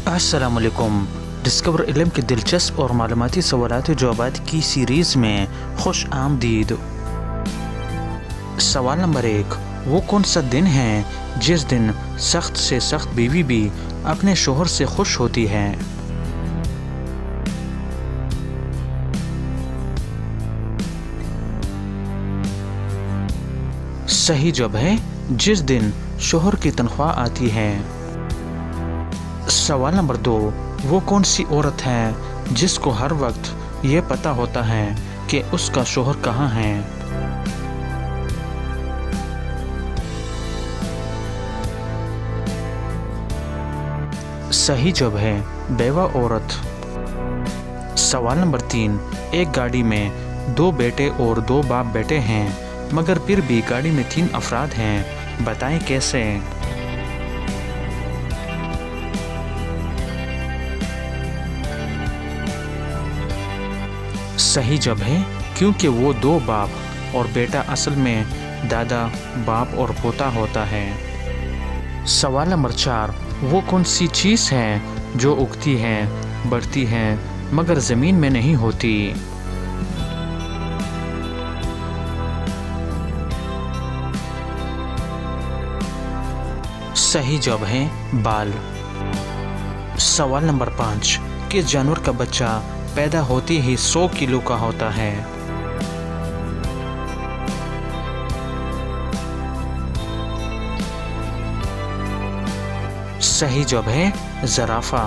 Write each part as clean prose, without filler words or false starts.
अस्सलामुअलैकुम। डिस्कवर इल्म के दिलचस्प और मालूमाती सवालात जवाबात की सीरीज़ में खुश आमदीद। सवाल नंबर 1, वो कौन सा दिन है जिस दिन सख्त से सख्त बीवी भी अपने शोहर से खुश होती है? सही जवाब है जिस दिन शोहर की तनख्वाह आती है। सवाल नंबर 2, वो कौन सी औरत है जिसको हर वक्त ये पता होता है कि उसका शोहर कहाँ है? सही जवाब है बेवा औरत। सवाल नंबर 3, एक गाड़ी में 2 बेटे और 2 बाप बैठे हैं मगर फिर भी गाड़ी में 3 अफराद हैं, बताएं कैसे? सही जवाब है क्योंकि वो 2 बाप और बेटा असल में दादा, बाप और पोता होता है। सवाल नंबर 4, वो कौन सी चीज़ है जो उगती है, बढ़ती है मगर ज़मीन में नहीं होती? सही जवाब है बाल। सवाल नंबर 5, किस जानवर का बच्चा पैदा होते ही 100 किलो का होता है? सही जवाब है ज़राफ़ा।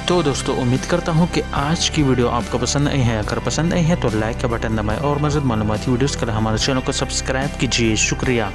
तो दोस्तों, उम्मीद करता हूँ कि आज की वीडियो आपको पसंद आई है। अगर पसंद आई है तो लाइक का बटन दबाएं और मज़ीद मालूमाती वीडियोस के लिए हमारे चैनल को सब्सक्राइब कीजिए। शुक्रिया।